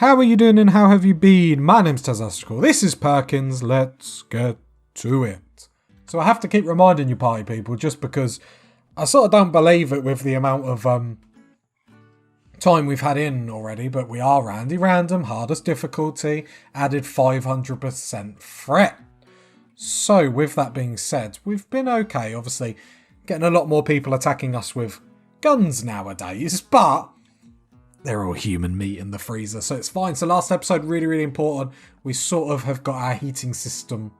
How are you doing and how have you been? My name's Tazastical. This is Perkins. Let's get to it. So I have to keep reminding you, party people, just because I sort of don't believe it with the amount of time we've had in already, but we are random, hardest difficulty, added 500% threat. So with that being said, we've been okay, obviously getting a lot more people attacking us with guns nowadays, but they're all human meat in the freezer, so it's fine. So last episode, really important. We sort of have got our heating system,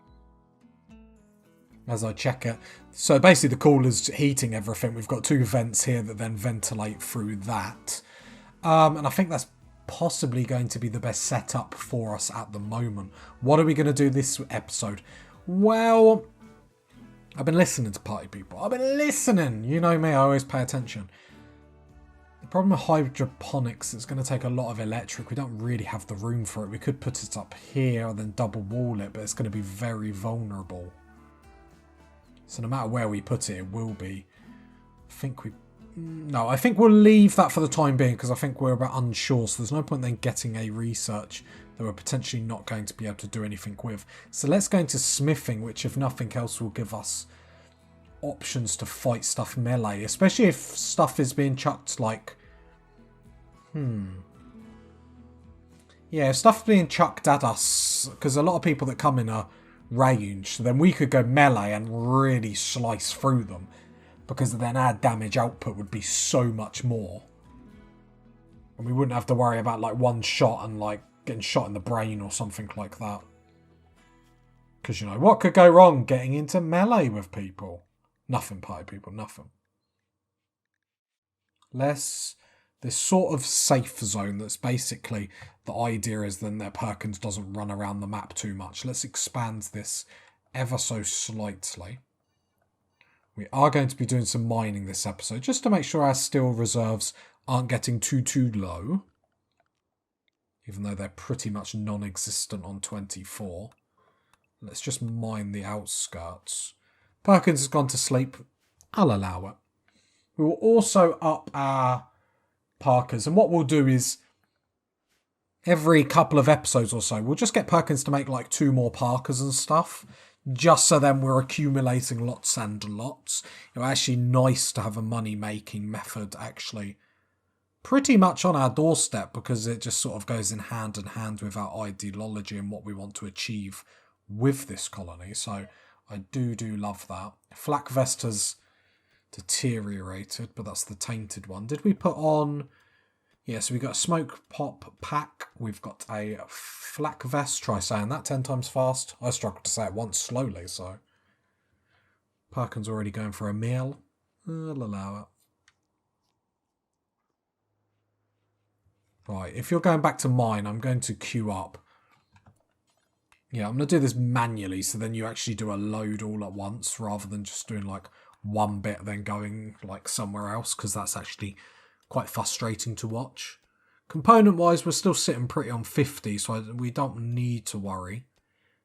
as I check it. So basically the cooler's heating everything. We've got two vents here that then ventilate through that. And I think that's possibly going to be the best setup for us at the moment. What are we going to do this episode? Well, I've been listening to party people. I've been listening. You know me, I always pay attention. The problem with hydroponics, it's going to take a lot of electric. We don't really have the room for it. We could put it up here and then double wall it, but it's going to be very vulnerable. So no matter where we put it, it will be. I think we'll leave that for the time being because I think we're a bit unsure. So there's no point then getting a research that we're potentially not going to be able to do anything with. So let's go into smithing, which if nothing else will give us options to fight stuff melee, especially if stuff is being chucked like if stuff's being chucked at us, because a lot of people that come in are range, so then we could go melee and really slice through them, because then our damage output would be so much more and we wouldn't have to worry about like one shot and like getting shot in the brain or something like that, because you know what could go wrong getting into melee with people? Nothing, party people, nothing. This sort of safe zone that's basically, the idea is then that Perkins doesn't run around the map too much. Let's expand this ever so slightly. We are going to be doing some mining this episode, just to make sure our steel reserves aren't getting too low. Even though they're pretty much non-existent on 24. Let's just mine the outskirts. Perkins has gone to sleep. I'll allow it. We will also up our Parkers, and what we'll do is every couple of episodes or so we'll just get Perkins to make like 2 more Parkers and stuff, just so then we're accumulating lots and lots. It's actually nice to have a money making method actually pretty much on our doorstep, because it just sort of goes in hand with our ideology and what we want to achieve with this colony. So I do love that. Flak Vest has deteriorated, but that's the tainted one. Did we put on... Yeah, so we got a smoke pop pack. We've got a flak vest. Try saying that 10 times fast. I struggled to say it once slowly, so... Perkins already going for a meal. I'll allow it. Right, if you're going back to mine, I'm going to queue up. Yeah, I'm going to do this manually, so then you actually do a load all at once, rather than just doing like one bit then going like somewhere else, because that's actually quite frustrating to watch. Component wise, we're still sitting pretty on 50, so we don't need to worry.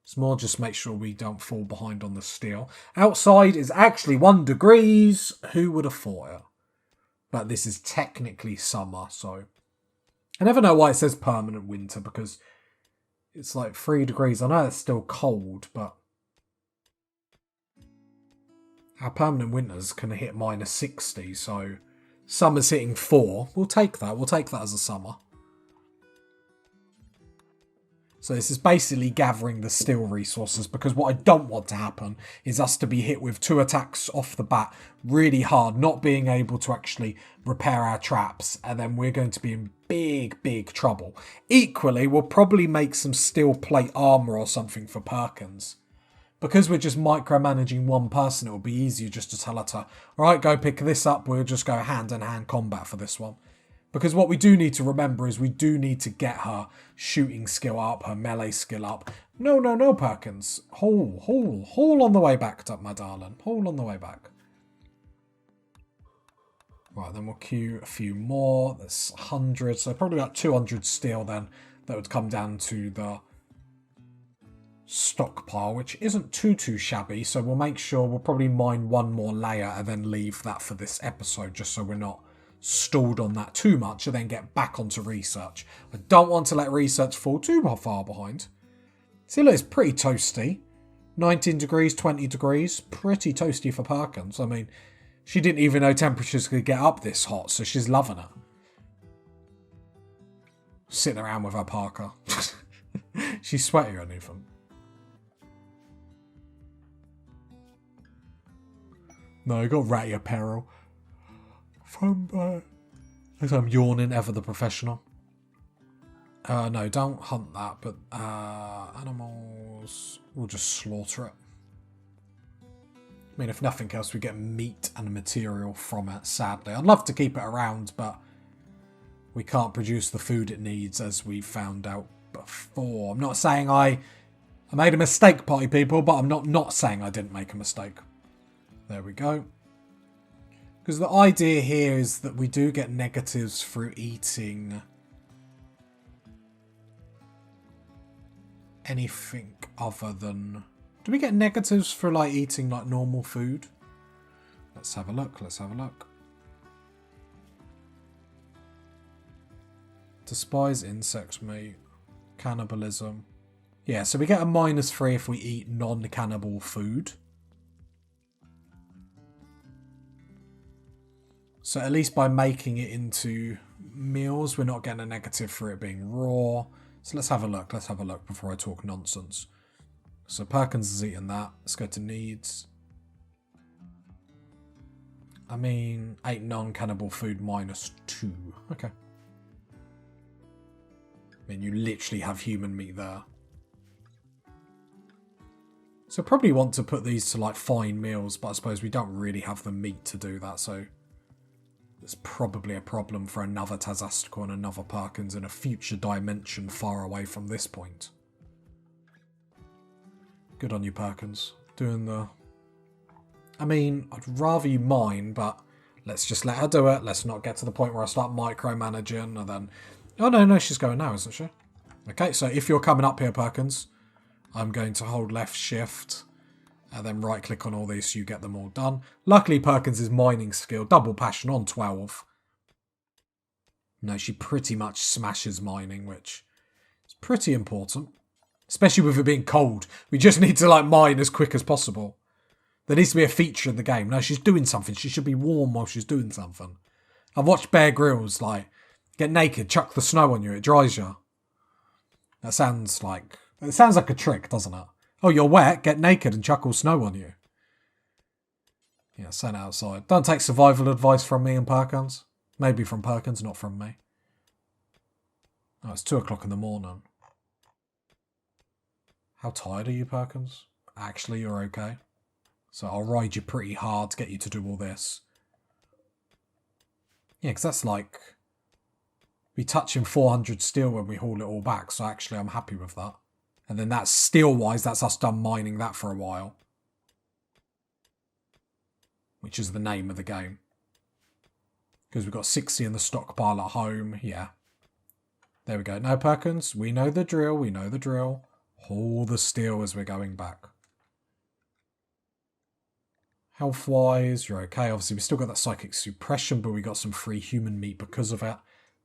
It's more just make sure we don't fall behind on the steel. Outside is actually 1 degrees. Who would have thought it? But this is technically summer, so I never know why it says permanent winter, because it's like 3 degrees. I know it's still cold, but our permanent winters can hit -60, so summer's hitting 4. We'll take that. We'll take that as a summer. So this is basically gathering the steel resources, because what I don't want to happen is us to be hit with 2 attacks off the bat really hard, not being able to actually repair our traps, and then we're going to be in big trouble. Equally, we'll probably make some steel plate armor or something for Perkins. Because we're just micromanaging one person, it'll be easier just to tell her to, alright, go pick this up, we'll just go hand-in-hand combat for this one. Because what we do need to remember is we do need to get her shooting skill up, her melee skill up. No, Perkins. Haul on the way back, my darling. Haul on the way back. Right, then we'll queue a few more. That's 100, so probably about 200 steel then. That would come down to the stockpile, which isn't too shabby, so we'll probably mine 1 more layer and then leave that for this episode, just so we're not stalled on that too much and then get back onto research. I don't want to let research fall too far behind. See, look, it's pretty toasty. 19 degrees, 20 degrees. Pretty toasty for Perkins. I mean, she didn't even know temperatures could get up this hot, so she's loving it. Sitting around with her parka. She's sweaty or anything. No, you got ratty apparel. From, as I'm yawning, ever the professional. No, don't hunt that, but animals, we'll just slaughter it. I mean, if nothing else, we get meat and material from it, sadly. I'd love to keep it around, but we can't produce the food it needs, as we found out before. I'm not saying I made a mistake, party people, but I'm not saying I didn't make a mistake. There we go. Because the idea here is that we do get negatives through eating anything other than... Do we get negatives for like eating like normal food? Let's have a look. Let's have a look. Despise insect meat. Cannibalism. Yeah, so we get a -3 if we eat non-cannibal food. So at least by making it into meals, we're not getting a negative for it being raw. So let's have a look. Let's have a look before I talk nonsense. So Perkins is eating that. Let's go to needs. I mean, 8 non-cannibal food -2. Okay. I mean, you literally have human meat there. So probably want to put these to like fine meals, but I suppose we don't really have the meat to do that, so it's probably a problem for another Tazastical and another Perkins in a future dimension far away from this point. Good on you, Perkins. Doing the... I mean, I'd rather you mine, but let's just let her do it. Let's not get to the point where I start micromanaging and then... Oh, no, she's going now, isn't she? Okay, so if you're coming up here, Perkins, I'm going to hold left shift and then right click on all these so you get them all done. Luckily, Perkins' mining skill, double passion on 12. No, she pretty much smashes mining, which is pretty important. Especially with it being cold. We just need to like mine as quick as possible. There needs to be a feature in the game. No, she's doing something. She should be warm while she's doing something. I've watched Bear Grylls, like, get naked, chuck the snow on you, it dries you. That sounds like... It sounds like a trick, doesn't it? Oh, you're wet, get naked and chuck all snow on you. Yeah, stand outside. Don't take survival advice from me and Perkins. Maybe from Perkins, not from me. Oh, it's 2 o'clock in the morning. How tired are you, Perkins? Actually, you're okay. So I'll ride you pretty hard to get you to do all this. Yeah, because that's like... We touching 400 steel when we haul it all back, so actually I'm happy with that. And then that's steel-wise, that's us done mining that for a while. Which is the name of the game. Because we've got 60 in the stockpile at home, yeah. There we go. No, Perkins, we know the drill, we know the drill. Haul the steel as we're going back. Health-wise, you're okay. Obviously, we still got that psychic suppression, but we got some free human meat because of it.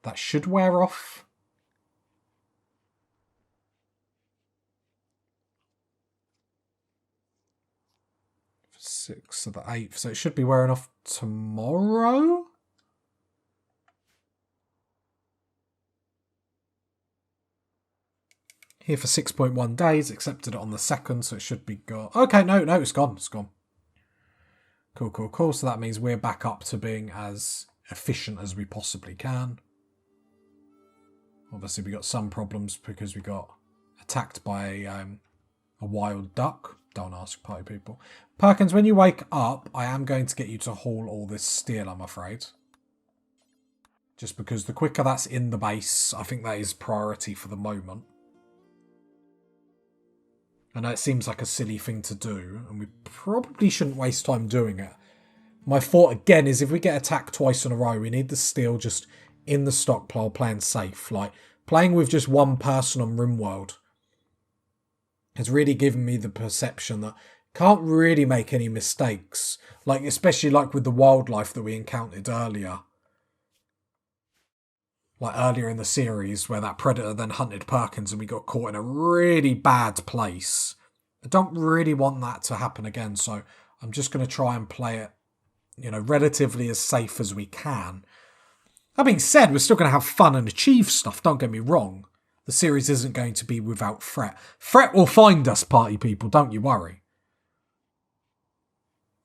That should wear off. Sixth to the 8th, so it should be wearing off tomorrow? Here for 6.1 days, accepted it on the 2nd, so it should be gone. Okay, no, it's gone, it's gone. Cool. So that means we're back up to being as efficient as we possibly can. Obviously, we got some problems because we got attacked by a wild duck. Don't ask party people. Perkins, when you wake up, I am going to get you to haul all this steel, I'm afraid. Just because the quicker that's in the base, I think that is priority for the moment. I know it seems like a silly thing to do, and we probably shouldn't waste time doing it. My thought, again, is if we get attacked twice in a row, we need the steel just in the stockpile playing safe. Like, playing with just one person on Rimworld has really given me the perception that can't really make any mistakes. Like, especially like with the wildlife that we encountered earlier. like earlier in the series where that predator then hunted Perkins and we got caught in a really bad place. I don't really want that to happen again, so I'm just going to try and play it, relatively as safe as we can. That being said, we're still going to have fun and achieve stuff, don't get me wrong. The series isn't going to be without threat. Threat will find us, party people, don't you worry.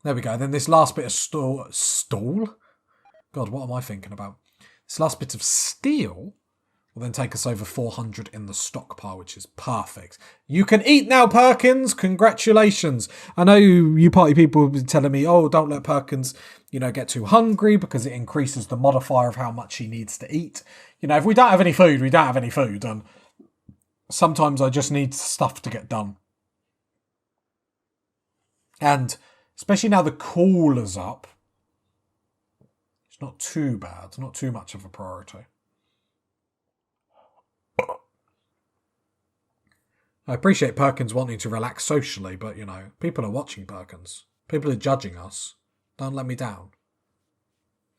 There we go. Then this last bit of stall? God, what am I thinking about? This last bit of steel will then take us over 400 in the stockpile, which is perfect. You can eat now, Perkins! Congratulations! I know you party people have been telling me, oh, don't let Perkins, get too hungry because it increases the modifier of how much he needs to eat. If we don't have any food, we don't have any food. And sometimes I just need stuff to get done. And especially now the cooler's up, it's not too bad, not too much of a priority. I appreciate Perkins wanting to relax socially, but, people are watching Perkins. People are judging us. Don't let me down.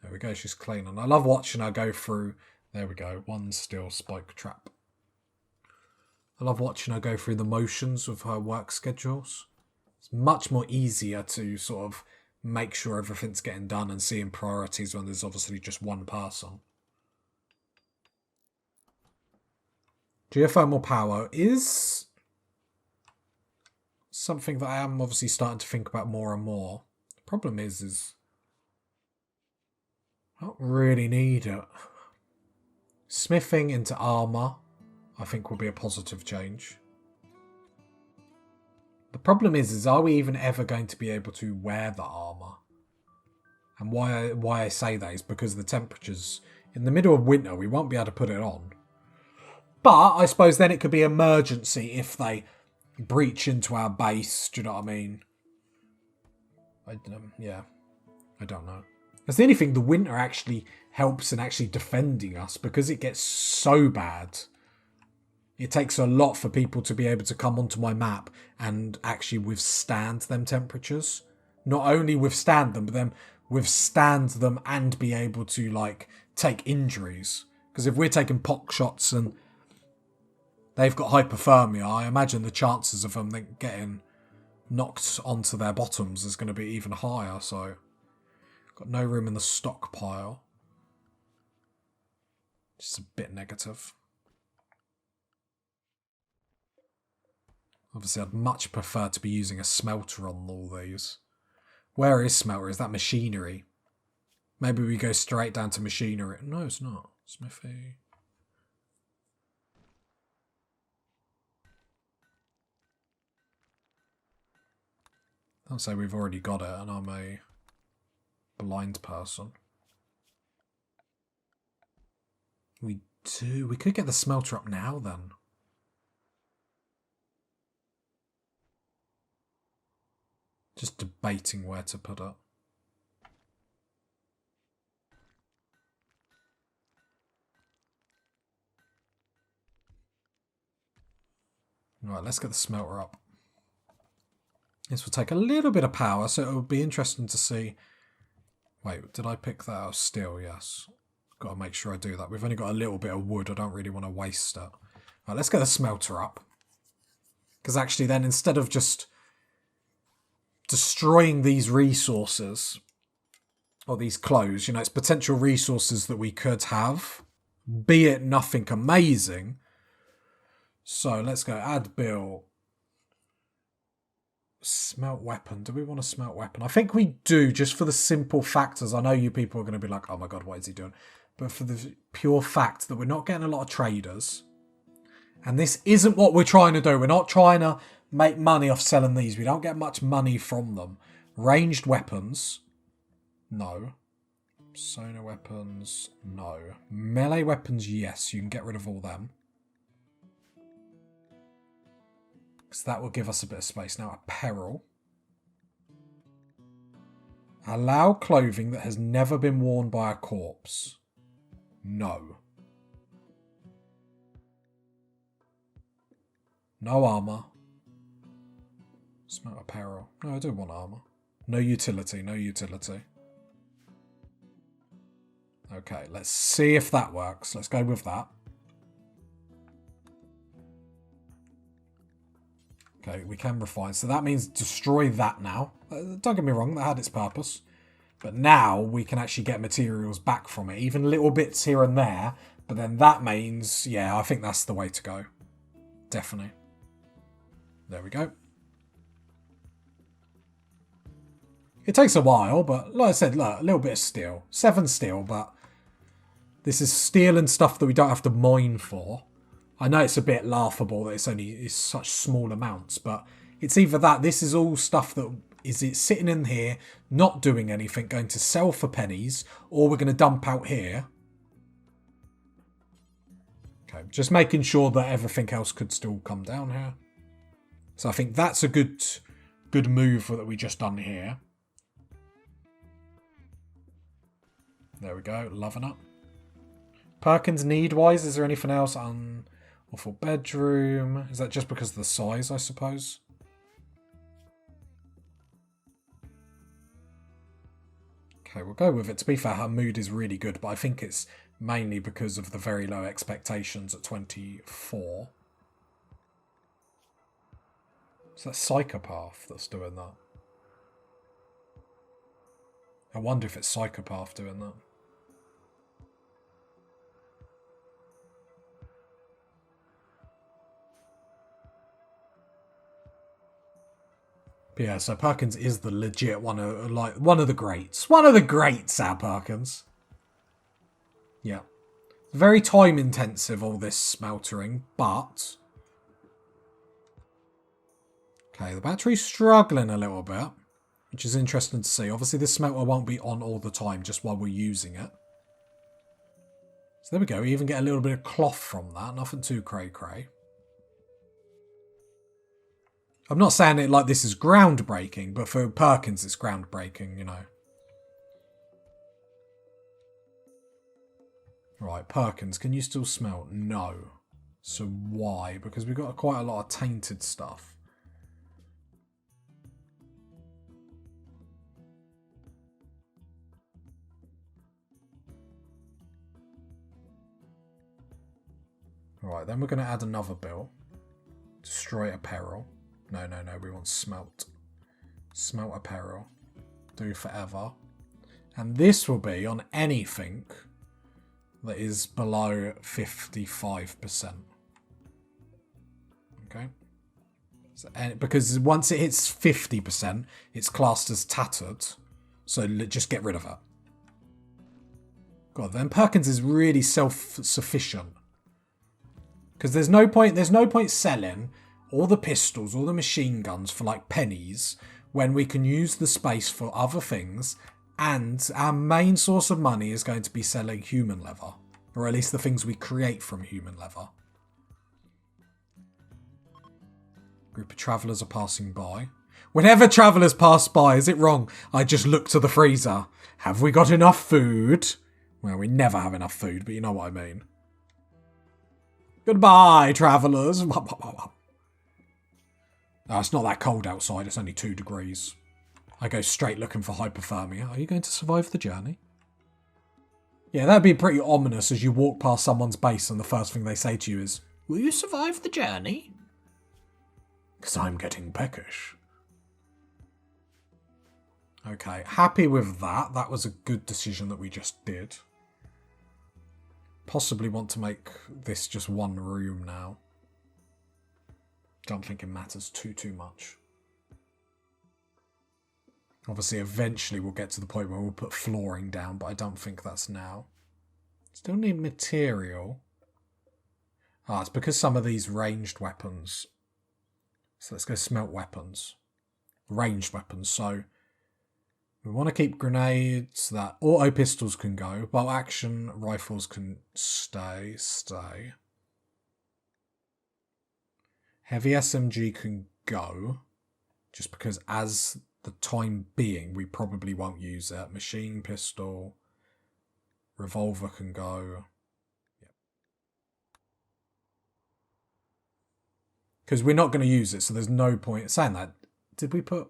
There we go, she's cleaning. I love watching her go through, there we go, one steel spike trap. I love watching her go through the motions of her work schedules. It's much more easier to sort of make sure everything's getting done and seeing priorities when there's obviously just one person. Geothermal power is something that I am obviously starting to think about more and more. The problem is I don't really need it. Smithing into armour, I think, will be a positive change. The problem is are we even ever going to be able to wear the armour? And why I say that is because the temperatures in the middle of winter, we won't be able to put it on. But I suppose then it could be emergency if they breach into our base. Do you know what I mean? Yeah, I don't know. That's the only thing, the winter actually helps in actually defending us because it gets so bad. It takes a lot for people to be able to come onto my map and actually withstand them temperatures. Not only withstand them, but then withstand them and be able to, take injuries. Because if we're taking pock shots and they've got hypothermia, I imagine the chances of them getting knocked onto their bottoms is going to be even higher. So, got no room in the stockpile. Just a bit negative. Obviously, I'd much prefer to be using a smelter on all these. Where is smelter? Is that machinery? Maybe we go straight down to machinery. No, it's not. Smithy. I'll say we've already got it and I'm a blind person. We do. We could get the smelter up now then. Just debating where to put it. Right, let's get the smelter up. This will take a little bit of power, so it'll be interesting to see. Wait, did I pick that out of steel? Yes. Got to make sure I do that. We've only got a little bit of wood. I don't really want to waste it. Right, let's get the smelter up. Because actually then, instead of just destroying these resources, or these clothes, it's potential resources that we could have, be it nothing amazing. So let's go add bill. Smelt weapon. Do we want a smelt weapon? I think we do, just for the simple factors. I know you people are going to be like, oh my god, what is he doing? But for the pure fact that we're not getting a lot of traders. And this isn't what we're trying to do. We're not trying to make money off selling these. We don't get much money from them. Ranged weapons. No. Sonar weapons. No. Melee weapons, yes. You can get rid of all them. Because that will give us a bit of space. Now, apparel. Allow clothing that has never been worn by a corpse. No. No armour. Smelt apparel. No, I do want armour. No utility, no utility. Okay, let's see if that works. Let's go with that. Okay, we can refine. So that means destroy that now. Don't get me wrong, that had its purpose. But now we can actually get materials back from it. Even little bits here and there. But then that means, yeah, I think that's the way to go. Definitely. There we go. It takes a while, but like I said, look, a little bit of steel. 7 steel, but this is steel and stuff that we don't have to mine for. I know it's a bit laughable that it's such small amounts, but it's either that, this is all stuff that is it sitting in here, not doing anything, going to sell for pennies, or we're going to dump out here. Okay, just making sure that everything else could still come down here. So I think that's a good move that we just done here. There we go, loving it. Perkins need-wise, is there anything else? Awful bedroom. Is that just because of the size, I suppose? Okay, we'll go with it. To be fair, her mood is really good, but I think it's mainly because of the very low expectations at 24. Is that Psychopath that's doing that? I wonder if it's Psychopath doing that. But yeah, so Perkins is the legit one of the greats. One of the greats, our Perkins. Yeah. Very time intensive, all this smeltering, but okay, the battery's struggling a little bit, which is interesting to see. Obviously, this smelter won't be on all the time, just while we're using it. So there we go. We even get a little bit of cloth from that. Nothing too cray-cray. I'm not saying it like this is groundbreaking, but for Perkins it's groundbreaking, you know. Right, Perkins, can you still smell? No. So why? Because we've got quite a lot of tainted stuff. Right, then we're going to add another bill. Destroy apparel. No, we want smelt. Smelt apparel. Do forever. And this will be on anything that is below 55%. Okay? So, because once it hits 50%, it's classed as tattered. So just get rid of it. God, then Perkins is really self-sufficient. Because there's no point selling all the pistols, all the machine guns for like pennies when we can use the space for other things, and our main source of money is going to be selling human leather, or at least the things we create from human leather. Group of travellers are passing by. Whenever travellers pass by, is it wrong? I just look to the freezer. Have we got enough food? Well, we never have enough food, but you know what I mean. Goodbye, travellers. Oh, it's not that cold outside. It's only 2 degrees. I go straight looking for hypothermia. Are you going to survive the journey? Yeah, that'd be pretty ominous as you walk past someone's base and the first thing they say to you is, will you survive the journey? Because I'm getting peckish. Okay, happy with that. That was a good decision that we just did. Possibly want to make this just one room now. Don't think it matters too much. Obviously, eventually we'll get to the point where we'll put flooring down, but I don't think that's now. Still need material. Ah, it's because some of these ranged weapons. So let's go smelt weapons. Ranged weapons, so we want to keep grenades. That auto pistols can go, bolt action rifles can stay. Heavy SMG can go, just because as the time being, we probably won't use it. Machine pistol, revolver can go. Because we're not going to use it, so there's no point saying that. Did we put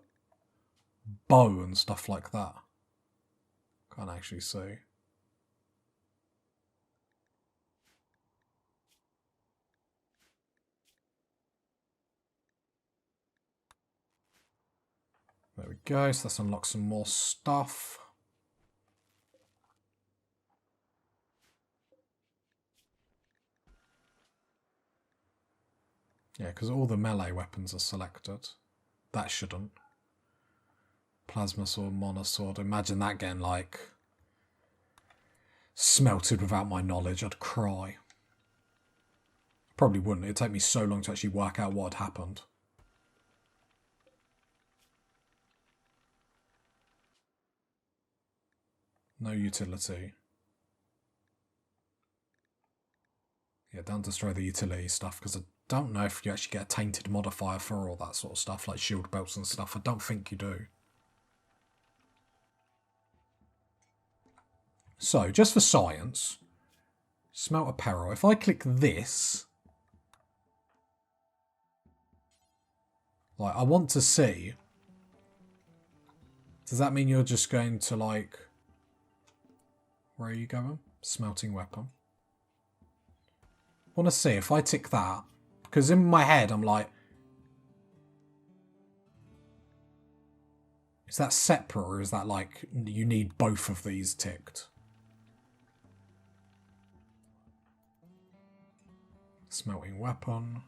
bow and stuff like that? Can't actually see. There we go, so let's unlock some more stuff. Yeah, because all the melee weapons are selected. That shouldn't. Plasma sword, monosword. Imagine that getting, like, smelted without my knowledge. I'd cry. Probably wouldn't. It'd take me so long to actually work out what had happened. No utility. Yeah, don't destroy the utility stuff, because I don't know if you actually get a tainted modifier for all that sort of stuff, like shield belts and stuff. I don't think you do. So, just for science, Smelter Peril. If I click this, like, I want to see, does that mean you're just going to, like, where are you going? Smelting weapon. I want to see if I tick that, because in my head I'm like, is that separate, or is that like you need both of these ticked? Smelting weapon.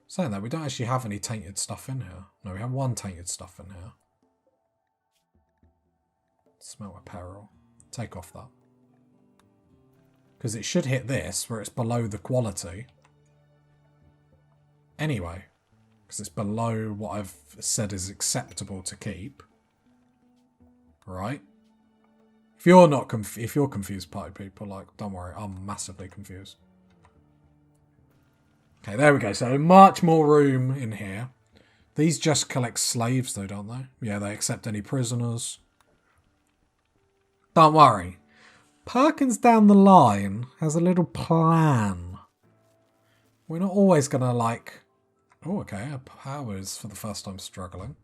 Saying that, we don't actually have any tainted stuff in here. No, we have one tainted stuff in here. Smelt Apparel. Take off that. Because it should hit this, where it's below the quality. Anyway. Because it's below what I've said is acceptable to keep. Right? If you're not if you're confused, party people, like, don't worry, I'm massively confused. Okay, there we go. So much more room in here. These just collect slaves, though, don't they? Yeah, they accept any prisoners. Don't worry. Perkins down the line has a little plan. We're not always going to, like... Oh, okay. Our power is for the first time struggling.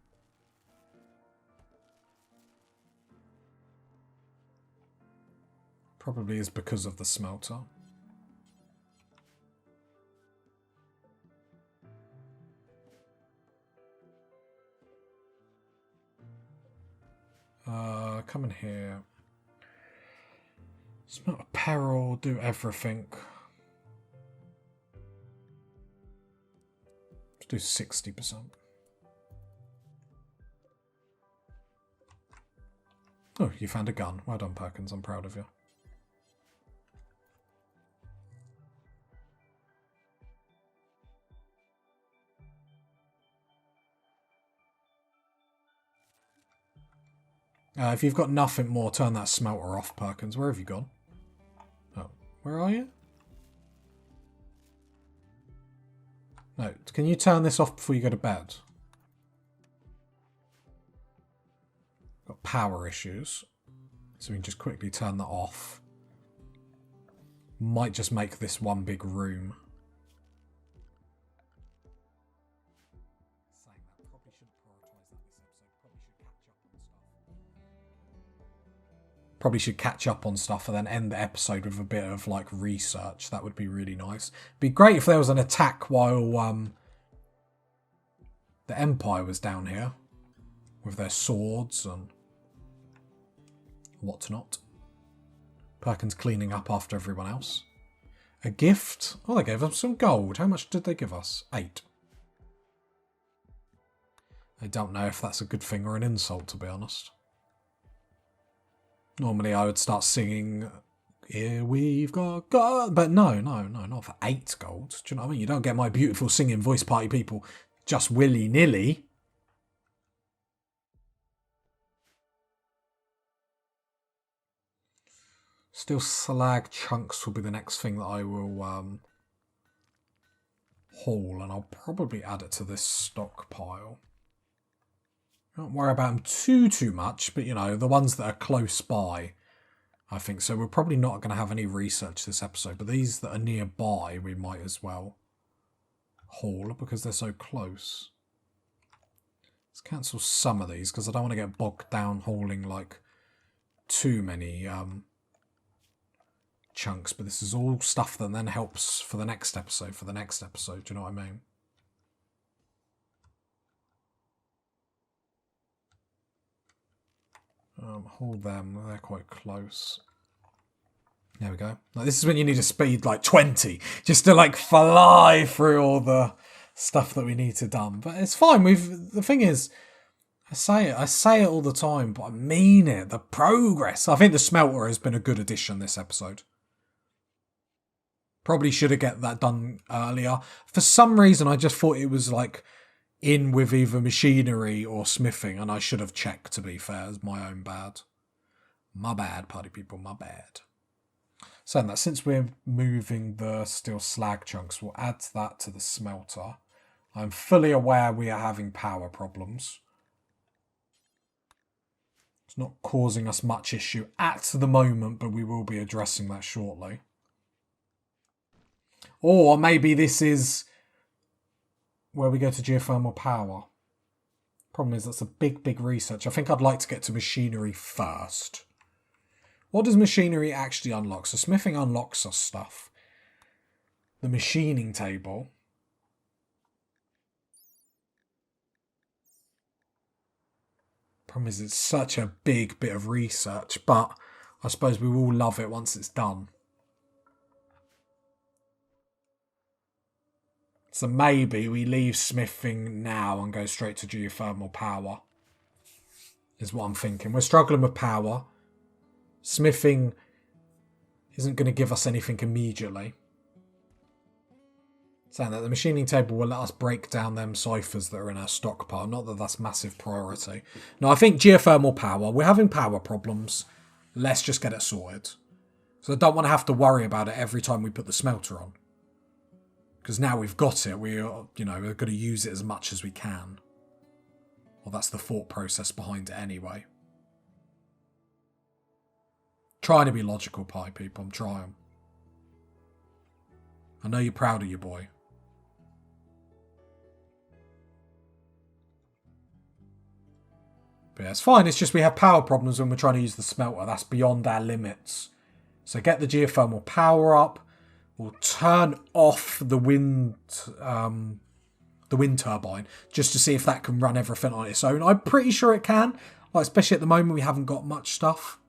Probably is because of the smelter. Come in here. Smelt apparel, do everything. Let's do 60%. Oh, you found a gun. Well done, Perkins. I'm proud of you. If you've got nothing more, turn that smelter off, Perkins. Where have you gone? Oh, where are you? No, can you turn this off before you go to bed? Got power issues. So we can just quickly turn that off. Might just make this one big room. Probably should catch up on stuff and then end the episode with a bit of like research. That would be really nice. Be great if there was an attack while the Empire was down here with their swords and whatnot. Perkins cleaning up after everyone else. A gift? Oh, they gave us some gold. How much did they give us? 8. I don't know if that's a good thing or an insult, to be honest. Normally I would start singing, here we've got gold, but no, not for 8 gold. Do you know what I mean? You don't get my beautiful singing voice, party people, just willy-nilly. Still slag chunks will be the next thing that I will haul, and I'll probably add it to this stockpile. Don't worry about them too much, but, you know, the ones that are close by, I think. So we're probably not going to have any research this episode, but these that are nearby, we might as well haul because they're so close. Let's cancel some of these because I don't want to get bogged down hauling, like, too many chunks. But this is all stuff that then helps for the next episode, do you know what I mean? Haul them. They're quite close. There we go. Like, this is when you need a speed like 20, just to like fly through all the stuff that we need to done. But it's fine. The thing is, I say it all the time, but I mean it. The progress. I think the Smelter has been a good addition this episode. Probably should have get that done earlier. For some reason, I just thought it was like in with either machinery or smithing, and I should have checked, to be fair. It's my own bad. My bad, party people, my bad. Saying that, since we're moving the steel slag chunks, we'll add that to the smelter. I'm fully aware we are having power problems. It's not causing us much issue at the moment, but we will be addressing that shortly. Or maybe this is where we go to geothermal power. Problem is, that's a big research. I think I'd like to get to machinery first. What does machinery actually unlock? So smithing unlocks us stuff. The machining table. Problem is, it's such a big bit of research, but I suppose we will love it once it's done. So maybe we leave smithing now and go straight to geothermal power. Is what I'm thinking. We're struggling with power. Smithing isn't going to give us anything immediately. Saying that the machining table will let us break down them ciphers that are in our stockpile. Not that that's massive priority. No, I think geothermal power. We're having power problems. Let's just get it sorted. So I don't want to have to worry about it every time we put the smelter on. Because now we've got it, we're going to use it as much as we can. Well, that's the thought process behind it anyway. Trying to be logical, pie people. I'm trying. I know you're proud of your boy. But yeah, it's fine. It's just we have power problems when we're trying to use the smelter. That's beyond our limits. So get the geothermal power up. We'll turn off the wind turbine just to see if that can run everything on its own. I'm pretty sure it can. Like, especially at the moment, we haven't got much stuff.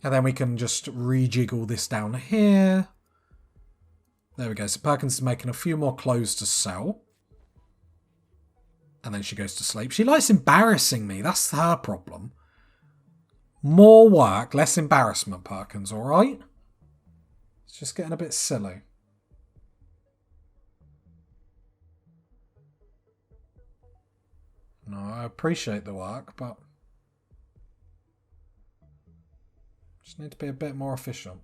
And then we can just rejiggle this down here. There we go. So Perkins is making a few more clothes to sell. And then she goes to sleep. She likes embarrassing me. That's her problem. More work, less embarrassment, Perkins, alright? It's just getting a bit silly. No, I appreciate the work, but just need to be a bit more efficient.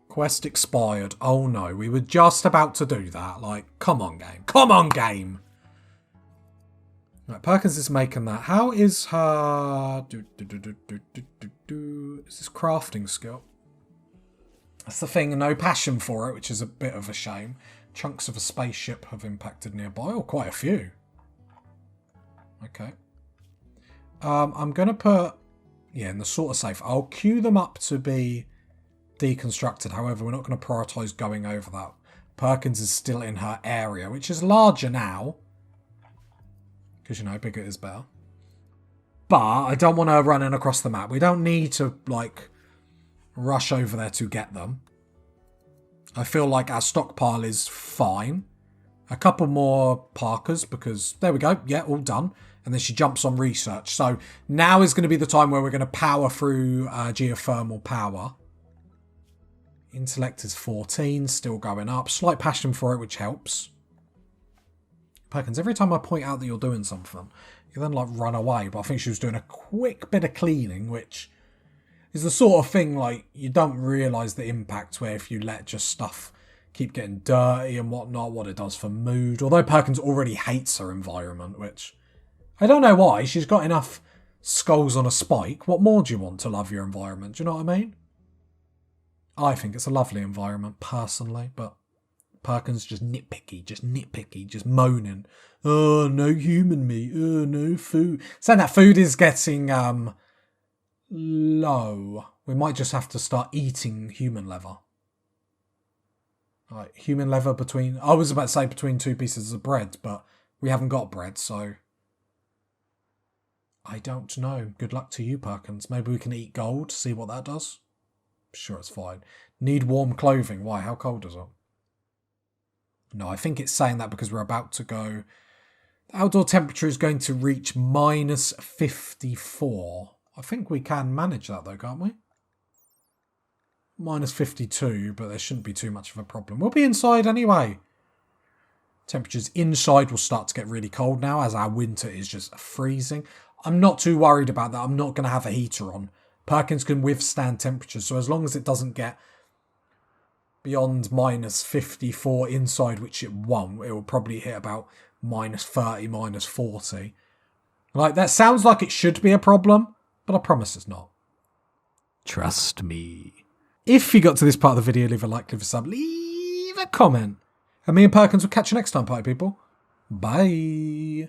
Quest expired. Oh no, we were just about to do that. Like, come on, game. Come on, game! Right, Perkins is making that. How is her... Is this crafting skill? That's the thing, no passion for it, which is a bit of a shame. Chunks of a spaceship have impacted nearby. Oh, quite a few. Okay. I'm going to put... Yeah, in the sort of safe. I'll queue them up to be deconstructed. However, we're not going to prioritise going over that. Perkins is still in her area, which is larger now. Because, you know, bigger is better. But I don't want her running across the map. We don't need to, like, rush over there to get them. I feel like our stockpile is fine. A couple more Parkers, because there we go. Yeah, all done. And then she jumps on research. So now is going to be the time where we're going to power through geothermal power. Intellect is 14, still going up. Slight passion for it, which helps. Perkins, every time I point out that you're doing something, you then like run away. But I think she was doing a quick bit of cleaning, which is the sort of thing like you don't realise the impact where if you let just stuff keep getting dirty and whatnot, what it does for mood. Although Perkins already hates her environment, which I don't know why. She's got enough skulls on a spike. What more do you want to love your environment? Do you know what I mean? I think it's a lovely environment, personally, but Perkins just nitpicky, just moaning. Oh, no human meat. Oh, no food. Saying that food is getting low. We might just have to start eating human leather. Right, human leather between... I was about to say between 2 pieces of bread, but we haven't got bread, so... I don't know. Good luck to you, Perkins. Maybe we can eat gold, see what that does. Sure, it's fine. Need warm clothing. Why? How cold is it? No, I think it's saying that because we're about to go... The outdoor temperature is going to reach minus 54. I think we can manage that though, can't we? Minus 52, but there shouldn't be too much of a problem. We'll be inside anyway. Temperatures inside will start to get really cold now as our winter is just freezing. I'm not too worried about that. I'm not going to have a heater on. Perkins can withstand temperatures, so as long as it doesn't get beyond minus 54 inside, which it won't, it will probably hit about minus 30, minus 40. Like, that sounds like it should be a problem, but I promise it's not. Trust me. If you got to this part of the video, leave a like, leave a sub, leave a comment. And me and Perkins will catch you next time, party people. Bye.